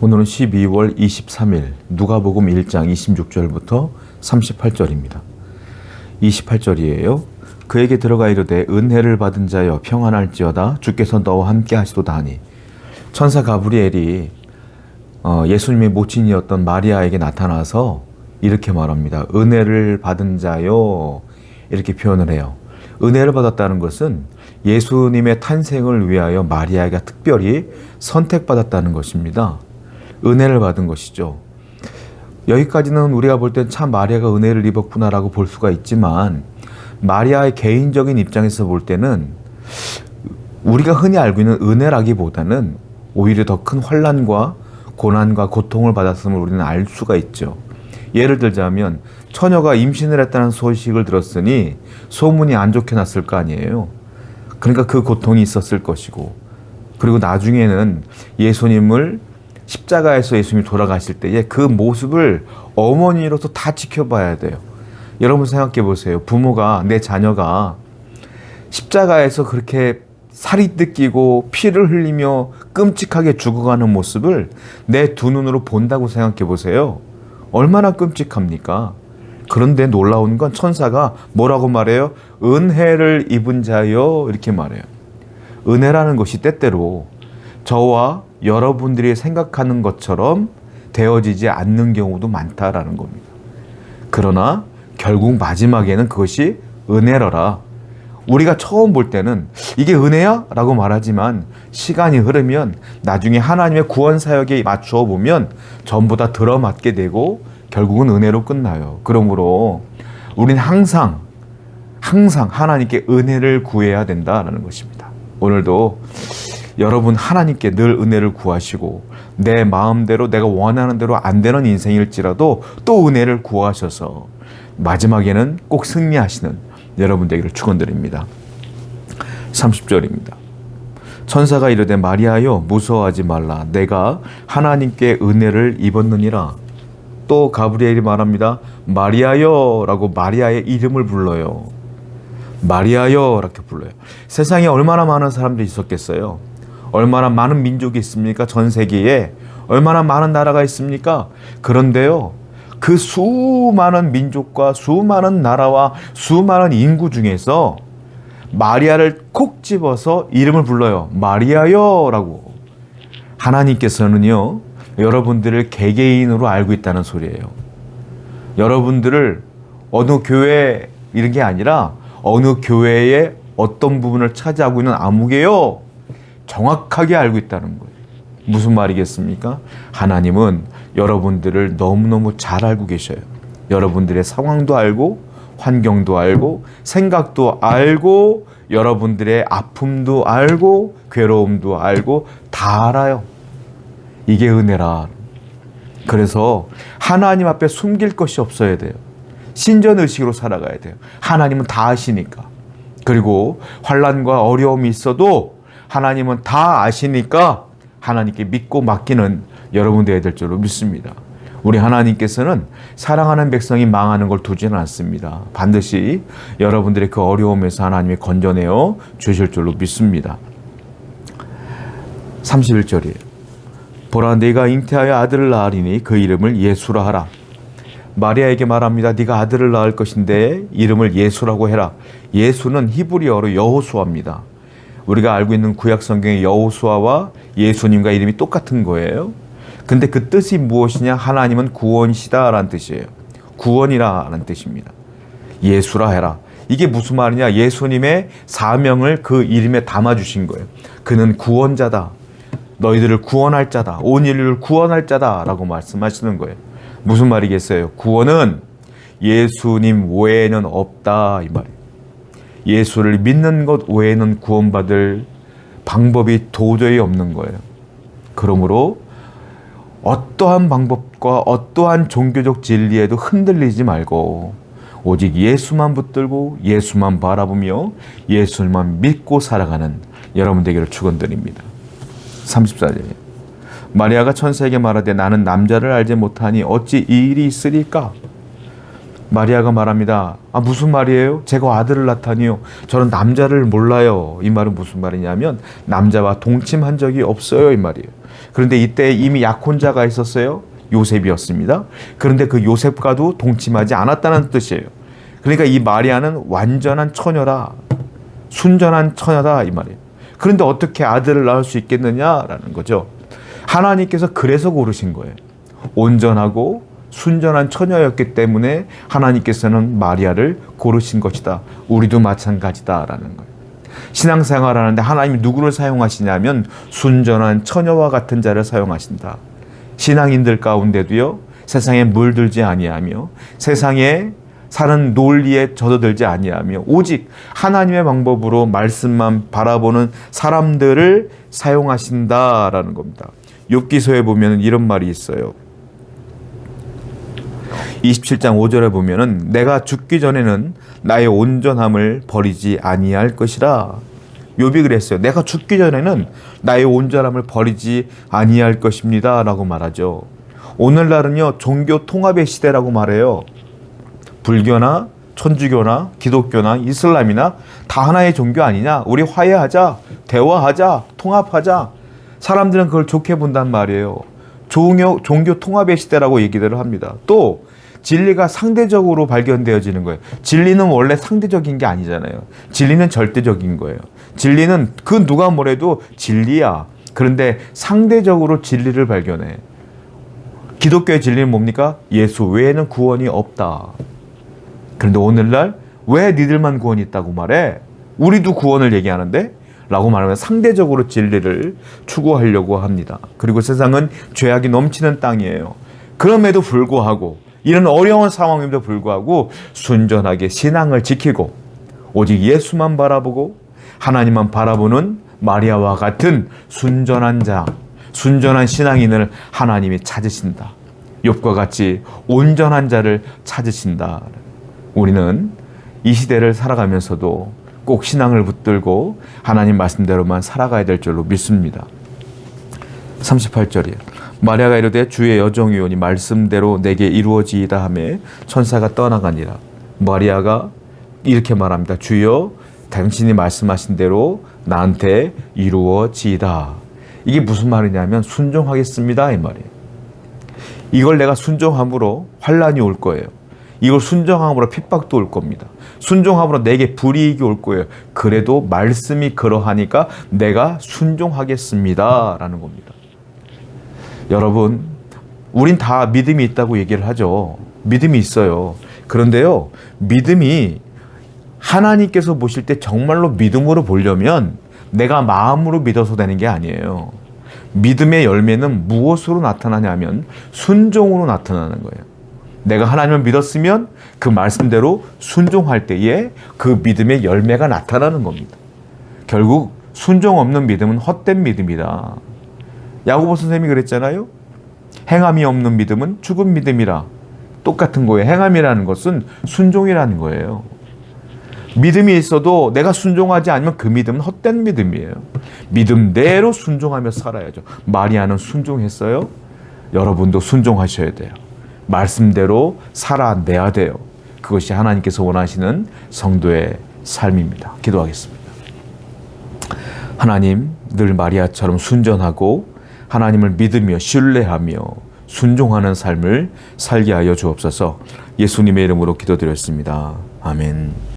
오늘은 12월 23일 누가복음 1장 26절부터 38절입니다. 28절이에요. 그에게 들어가 이르되 은혜를 받은 자여 평안할지어다 주께서 너와 함께 하시도다 하니 천사 가브리엘이 예수님의 모친이었던 마리아에게 나타나서 이렇게 말합니다. 은혜를 받은 자요 이렇게 표현을 해요. 은혜를 받았다는 것은 예수님의 탄생을 위하여 마리아가 특별히 선택받았다는 것입니다. 은혜를 받은 것이죠. 여기까지는 우리가 볼 땐 참 마리아가 은혜를 입었구나라고 볼 수가 있지만 마리아의 개인적인 입장에서 볼 때는 우리가 흔히 알고 있는 은혜라기보다는 오히려 더 큰 환난과 고난과 고통을 받았음을 우리는 알 수가 있죠. 예를 들자면 처녀가 임신을 했다는 소식을 들었으니 소문이 안 좋게 났을 거 아니에요. 그러니까 그 고통이 있었을 것이고, 그리고 나중에는 예수님을 십자가에서 예수님이 돌아가실 때에 그 모습을 어머니로서 다 지켜봐야 돼요. 여러분 생각해 보세요. 부모가 내 자녀가 십자가에서 그렇게 살이 뜯기고 피를 흘리며 끔찍하게 죽어가는 모습을 내 두 눈으로 본다고 생각해 보세요. 얼마나 끔찍합니까? 그런데 놀라운 건 천사가 뭐라고 말해요? 은혜를 입은 자여 이렇게 말해요. 은혜라는 것이 때때로 저와 여러분들이 생각하는 것처럼 되어지지 않는 경우도 많다라는 겁니다. 그러나 결국 마지막에는 그것이 은혜로라. 우리가 처음 볼 때는 이게 은혜야? 라고 말하지만 시간이 흐르면 나중에 하나님의 구원 사역에 맞추어 보면 전부 다 들어맞게 되고 결국은 은혜로 끝나요. 그러므로 우리는 항상 하나님께 은혜를 구해야 된다라는 것입니다. 오늘도 여러분 하나님께 늘 은혜를 구하시고 내 마음대로 내가 원하는 대로 안 되는 인생일지라도 또 은혜를 구하셔서 마지막에는 꼭 승리하시는 여러분 되기를 축원드립니다. 30절입니다. 천사가 이르되 마리아여 무서워하지 말라 내가 하나님께 은혜를 입었느니라. 또 가브리엘이 말합니다. 마리아여 라고 마리아의 이름을 불러요. 마리아여 이렇게 불러요. 세상에 얼마나 많은 사람들이 있었겠어요. 얼마나 많은 민족이 있습니까? 전 세계에 얼마나 많은 나라가 있습니까? 그런데요, 그 수많은 민족과 수많은 나라와 수많은 인구 중에서 마리아를 콕 집어서 이름을 불러요. 마리아여 라고. 하나님께서는요, 여러분들을 개개인으로 알고 있다는 소리예요. 여러분들을 어느 교회 이런 게 아니라 어느 교회의 어떤 부분을 차지하고 있는 아무개요 정확하게 알고 있다는 거예요. 무슨 말이겠습니까? 하나님은 여러분들을 너무너무 잘 알고 계셔요. 여러분들의 상황도 알고 환경도 알고 생각도 알고 여러분들의 아픔도 알고 괴로움도 알고 다 알아요. 이게 은혜라. 그래서 하나님 앞에 숨길 것이 없어야 돼요. 신전의식으로 살아가야 돼요. 하나님은 다 아시니까. 그리고 환난과 어려움이 있어도 하나님은 다 아시니까 하나님께 믿고 맡기는 여러분 되어야 될 줄로 믿습니다. 우리 하나님께서는 사랑하는 백성이 망하는 걸 두지는 않습니다. 반드시 여러분들의 그 어려움에서 하나님이 건져내어 주실 줄로 믿습니다. 31절이에요. 보라 네가 잉태하여 아들을 낳으리니 그 이름을 예수라 하라. 마리아에게 말합니다. 네가 아들을 낳을 것인데 이름을 예수라고 해라. 예수는 히브리어로 여호수아입니다. 우리가 알고 있는 구약 성경의 여호수아와 예수님과 이름이 똑같은 거예요. 근데 그 뜻이 무엇이냐? 하나님은 구원이시다라는 뜻이에요. 구원이라는 뜻입니다. 예수라 해라. 이게 무슨 말이냐? 예수님의 사명을 그 이름에 담아주신 거예요. 그는 구원자다. 너희들을 구원할 자다. 온 인류를 구원할 자다라고 말씀하시는 거예요. 무슨 말이겠어요? 구원은 예수님 외에는 없다 이 말이에요. 예수를 믿는 것 외에는 구원받을 방법이 도저히 없는 거예요. 그러므로 어떠한 방법과 어떠한 종교적 진리에도 흔들리지 말고 오직 예수만 붙들고 예수만 바라보며 예수만 믿고 살아가는 여러분 되기를 축원드립니다. 34절이에요. 마리아가 천사에게 말하되 나는 남자를 알지 못하니 어찌 이 일이 있으리까? 마리아가 말합니다. 아, 무슨 말이에요? 제가 아들을 낳다니요. 저는 남자를 몰라요. 이 말은 무슨 말이냐면 남자와 동침한 적이 없어요, 이 말이에요. 그런데 이때 이미 약혼자가 있었어요. 요셉이었습니다. 그런데 그 요셉과도 동침하지 않았다는 뜻이에요. 그러니까 이 마리아는 완전한 처녀라, 순전한 처녀다, 이 말이에요. 그런데 어떻게 아들을 낳을 수 있겠느냐라는 거죠. 하나님께서 그래서 고르신 거예요. 온전하고 순전한 처녀였기 때문에 하나님께서는 마리아를 고르신 것이다. 우리도 마찬가지다라는 거예요. 신앙생활 하는데 하나님이 누구를 사용하시냐면 순전한 처녀와 같은 자를 사용하신다. 신앙인들 가운데도요, 세상에 물들지 아니하며 세상에 사는 논리에 젖어들지 아니하며 오직 하나님의 방법으로 말씀만 바라보는 사람들을 사용하신다라는 겁니다. 욥기서에 보면 이런 말이 있어요. 27장 5절에 보면은 내가 죽기 전에는 나의 온전함을 버리지 아니할 것이라. 욥이 그랬어요. 내가 죽기 전에는 나의 온전함을 버리지 아니할 것입니다 라고 말하죠. 오늘날은요, 종교 통합의 시대라고 말해요. 불교나 천주교나 기독교나 이슬람이나 다 하나의 종교 아니냐, 우리 화해하자, 대화하자, 통합하자. 사람들은 그걸 좋게 본단 말이에요. 종교 통합의 시대라고 얘기들을 합니다. 또 진리가 상대적으로 발견되어지는 거예요. 진리는 원래 상대적인 게 아니잖아요. 진리는 절대적인 거예요. 진리는 그 누가 뭐래도 진리야. 그런데 상대적으로 진리를 발견해. 기독교의 진리는 뭡니까? 예수 외에는 구원이 없다. 그런데 오늘날 왜 니들만 구원이 있다고 말해? 우리도 구원을 얘기하는데? 라고 말하면 상대적으로 진리를 추구하려고 합니다. 그리고 세상은 죄악이 넘치는 땅이에요. 그럼에도 불구하고, 이런 어려운 상황임에도 불구하고 순전하게 신앙을 지키고 오직 예수만 바라보고 하나님만 바라보는 마리아와 같은 순전한 자, 순전한 신앙인을 하나님이 찾으신다. 욥과 같이 온전한 자를 찾으신다. 우리는 이 시대를 살아가면서도 꼭 신앙을 붙들고 하나님 말씀대로만 살아가야 될 줄로 믿습니다. 38절이에요. 마리아가 이르되 주의 여종이오니 말씀대로 내게 이루어지이다 하매 천사가 떠나가니라. 마리아가 이렇게 말합니다. 주여 당신이 말씀하신 대로 나한테 이루어지이다. 이게 무슨 말이냐면 순종하겠습니다 이 말이에요. 이걸 내가 순종함으로 환난이 올 거예요. 이걸 순종함으로 핍박도 올 겁니다. 순종함으로 내게 불이익이 올 거예요. 그래도 말씀이 그러하니까 내가 순종하겠습니다 라는 겁니다. 여러분, 우린 다 믿음이 있다고 얘기를 하죠. 믿음이 있어요. 그런데요, 믿음이 하나님께서 보실 때 정말로 믿음으로 보려면 내가 마음으로 믿어서 되는 게 아니에요. 믿음의 열매는 무엇으로 나타나냐면 순종으로 나타나는 거예요. 내가 하나님을 믿었으면 그 말씀대로 순종할 때에 그 믿음의 열매가 나타나는 겁니다. 결국 순종 없는 믿음은 헛된 믿음이다. 야고보 선생님이 그랬잖아요. 행함이 없는 믿음은 죽은 믿음이라. 똑같은 거예요. 행함이라는 것은 순종이라는 거예요. 믿음이 있어도 내가 순종하지 않으면 그 믿음은 헛된 믿음이에요. 믿음대로 순종하며 살아야죠. 마리아는 순종했어요. 여러분도 순종하셔야 돼요. 말씀대로 살아내야 돼요. 그것이 하나님께서 원하시는 성도의 삶입니다. 기도하겠습니다. 하나님, 늘 마리아처럼 순전하고 하나님을 믿으며 신뢰하며 순종하는 삶을 살게 하여 주옵소서. 예수님의 이름으로 기도드렸습니다. 아멘.